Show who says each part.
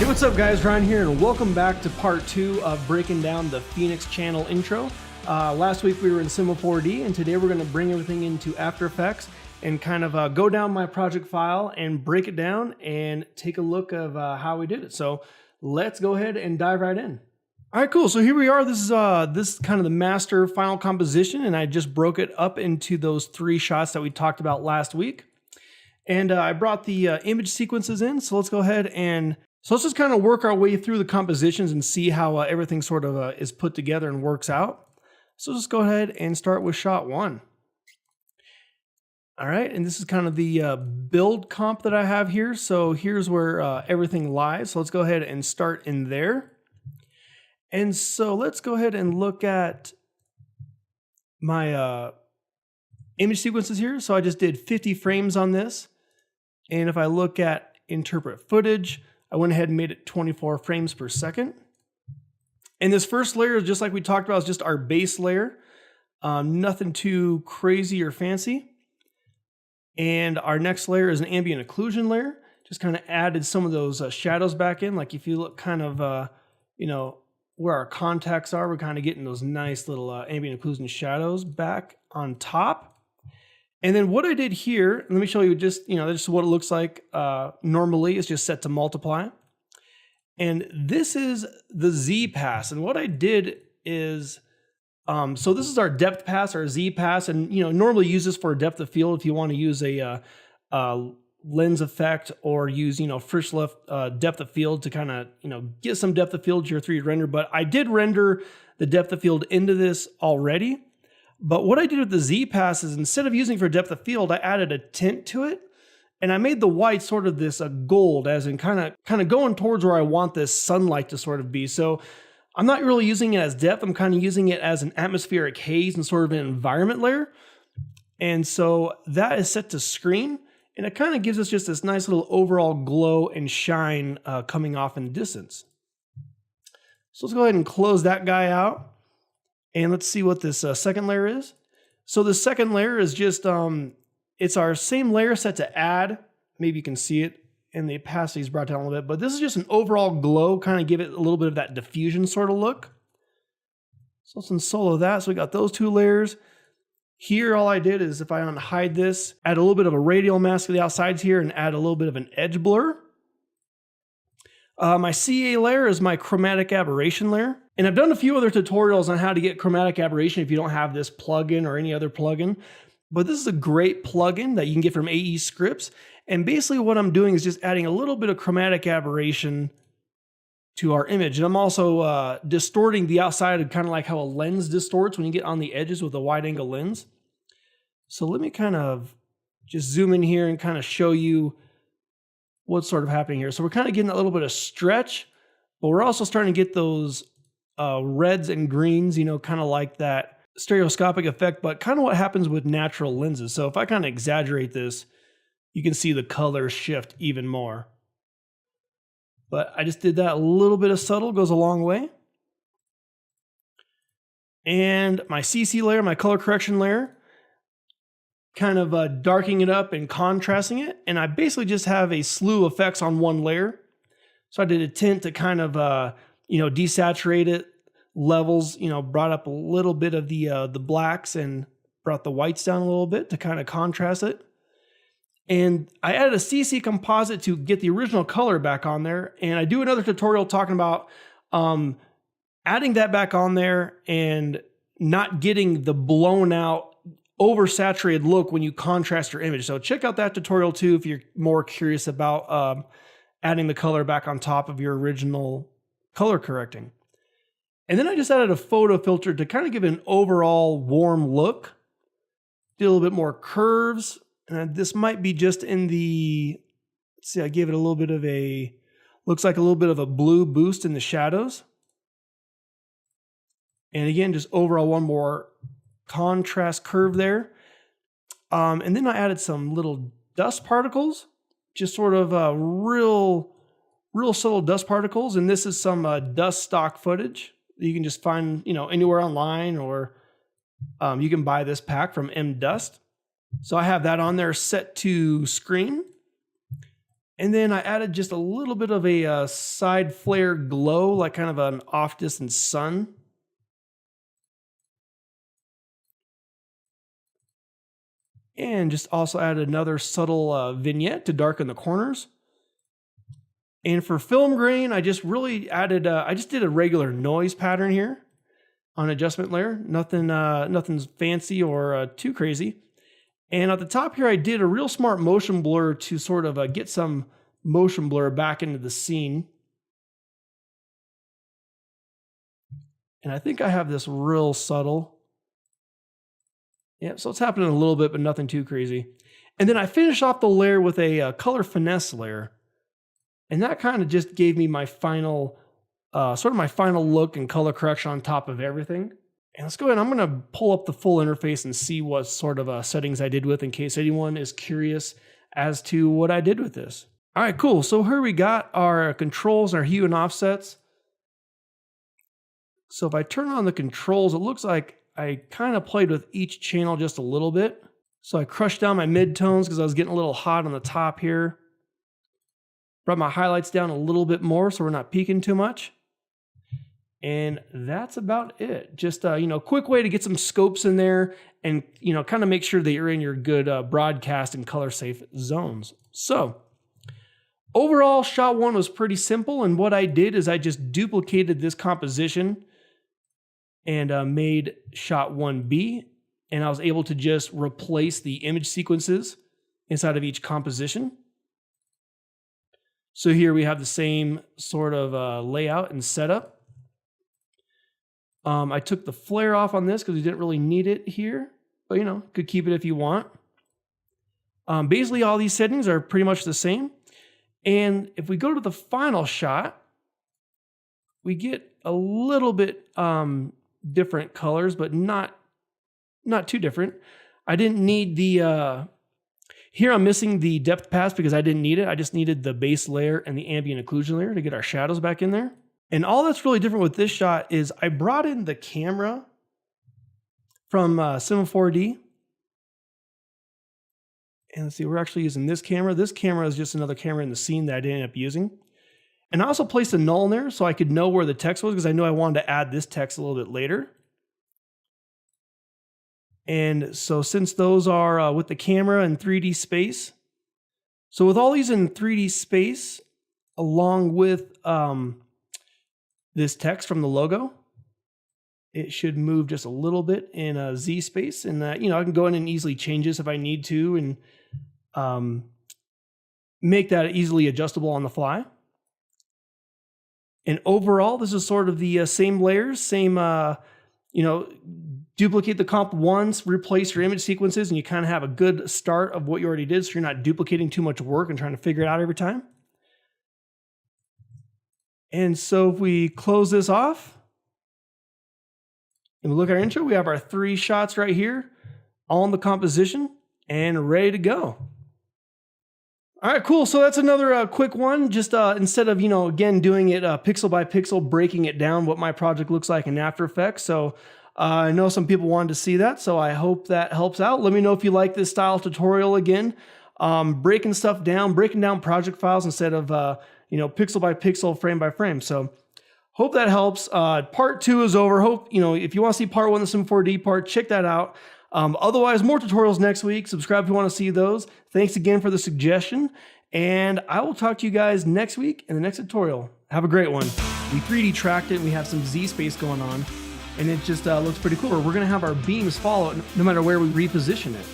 Speaker 1: Hey, what's up guys, Ryan here, and welcome back to part 2 of breaking down the Fenix channel intro. Last week we were in Cinema 4D, and today we're going to bring everything into After Effects and kind of go down my project file and break it down and take a look of how we did it. So let's go ahead and dive right in. All right, cool. So here we are. This is kind of the master final composition, and I just broke it up into those 3 shots that we talked about last week. And I brought the image sequences in, so let's go ahead and let's just kind of work our way through the compositions and see how everything sort of is put together and works out. So let's go ahead and start with shot 1. All right, and this is kind of the build comp that I have here. So here's where everything lies. So let's go ahead and start in there. And so let's go ahead and look at my image sequences here. So I just did 50 frames on this. And if I look at interpret footage, I went ahead and made it 24 frames per second. And this first layer, just like we talked about, is just our base layer. Nothing too crazy or fancy. And our next layer is an ambient occlusion layer. Just kind of added some of those shadows back in. Like if you look kind of, you know, where our contacts are, we're kind of getting those nice little ambient occlusion shadows back on top. And then what I did here, let me show you just, you know, this is what it looks like normally. It's just set to multiply. And this is the Z pass. And what I did is, so this is our depth pass, our Z pass. And, you know, normally use this for a depth of field if you want to use a lens effect or use, you know, friction lift depth of field to kind of, you know, get some depth of field to your 3D render. But I did render the depth of field into this already. But what I did with the Z pass is instead of using for depth of field, I added a tint to it. And I made the white sort of this gold, as in kind of going towards where I want this sunlight to sort of be. So I'm not really using it as depth. I'm kind of using it as an atmospheric haze and sort of an environment layer. And so that is set to screen. And it kind of gives us just this nice little overall glow and shine coming off in the distance. So let's go ahead and close that guy out. And let's see what this second layer is. So the second layer is just, it's our same layer set to add. Maybe you can see it, and the opacity is brought down a little bit, but this is just an overall glow, kind of give it a little bit of that diffusion sort of look. So let's unsolo that. So we got those 2 layers. Here, all I did is if I unhide this, add a little bit of a radial mask to the outsides here and add a little bit of an edge blur. My CA layer is my chromatic aberration layer. And I've done a few other tutorials on how to get chromatic aberration if you don't have this plugin or any other plugin. But this is a great plugin that you can get from AE Scripts. And basically what I'm doing is just adding a little bit of chromatic aberration to our image. And I'm also distorting the outside, kind of like how a lens distorts when you get on the edges with a wide angle lens. So let me kind of just zoom in here and kind of show you what's sort of happening here. So we're kind of getting a little bit of stretch, but we're also starting to get those reds and greens, you know, kind of like that stereoscopic effect, but kind of what happens with natural lenses. So if I kind of exaggerate this, you can see the colors shift even more. But I just did that. A little bit of subtle goes a long way. And my CC layer, my color correction layer, kind of darkening it up and contrasting it. And I basically just have a slew of effects on one layer. So I did a tint to kind of, you know, desaturate it, levels, you know, brought up a little bit of the blacks and brought the whites down a little bit to kind of contrast it. And I added a CC composite to get the original color back on there. And I do another tutorial talking about adding that back on there and not getting the blown out, oversaturated look when you contrast your image. So check out that tutorial too if you're more curious about adding the color back on top of your original color correcting. And then I just added a photo filter to kind of give it an overall warm look. Did a little bit more curves. And this might be just in the, let's see, I gave it a little bit of a, looks like a little bit of a blue boost in the shadows. And again, just overall one more contrast curve there. And then I added some little dust particles, just sort of real subtle dust particles. And this is some dust stock footage that you can just find, you know, anywhere online, or you can buy this pack from M Dust. So I have that on there set to screen. And then I added just a little bit of a side flare glow, like kind of an off-distance sun. And just also added another subtle vignette to darken the corners. And for film grain, I just really added, I just did a regular noise pattern here on adjustment layer. Nothing's fancy or too crazy. And at the top here, I did a real smart motion blur to sort of get some motion blur back into the scene. And I think I have this real subtle. Yeah, so it's happening a little bit, but nothing too crazy. And then I finished off the layer with a color finesse layer. And that kind of just gave me my final, sort of my final look and color correction on top of everything. And let's go ahead, I'm gonna pull up the full interface and see what sort of settings I did with in case anyone is curious as to what I did with this. All right, cool. So here we got our controls, our hue and offsets. So if I turn on the controls, it looks like I kind of played with each channel just a little bit. So I crushed down my midtones because I was getting a little hot on the top here. Brought my highlights down a little bit more so we're not peaking too much. And that's about it. Just quick way to get some scopes in there and kind of make sure that you're in your good broadcast and color safe zones. So overall, shot one was pretty simple, and what I did is I just duplicated this composition and made shot 1B, and I was able to just replace the image sequences inside of each composition. So here we have the same sort of layout and setup. I took the flare off on this because we didn't really need it here, but could keep it if you want. Basically, all these settings are pretty much the same. And if we go to the final shot, we get a little bit different colors, but not too different. I didn't need the, here I'm missing the depth pass because I didn't need it. I just needed the base layer and the ambient occlusion layer to get our shadows back in there. And all that's really different with this shot is I brought in the camera from Cinema 4D. And let's see, we're actually using this camera. This camera is just another camera in the scene that I didn't end up using. And I also placed a null in there so I could know where the text was because I knew I wanted to add this text a little bit later. And so since those are with the camera in 3D space, so with all these in 3D space, along with this text from the logo, it should move just a little bit in a Z space, and I can go in and easily change this if I need to, and make that easily adjustable on the fly. And overall, this is sort of the same layers, same, duplicate the comp once, replace your image sequences, and you kind of have a good start of what you already did, so you're not duplicating too much work and trying to figure it out every time. And so if we close this off and we look at our intro, we have our 3 shots right here on the composition and ready to go. All right, cool. So that's another quick one. Just instead of, again, doing it pixel by pixel, breaking it down what my project looks like in After Effects. So I know some people wanted to see that, so I hope that helps out. Let me know if you like this style tutorial again. Breaking stuff down, breaking down project files instead of pixel by pixel, frame by frame. So hope that helps. Part 2 is over. Hope, if you want to see part 1 of the Sim 4D part, check that out. Otherwise, more tutorials next week. Subscribe if you want to see those. Thanks again for the suggestion. And I will talk to you guys next week in the next tutorial. Have a great one. We 3D tracked it and we have some Z space going on. And it just looks pretty cool. We're going to have our beams follow no matter where we reposition it.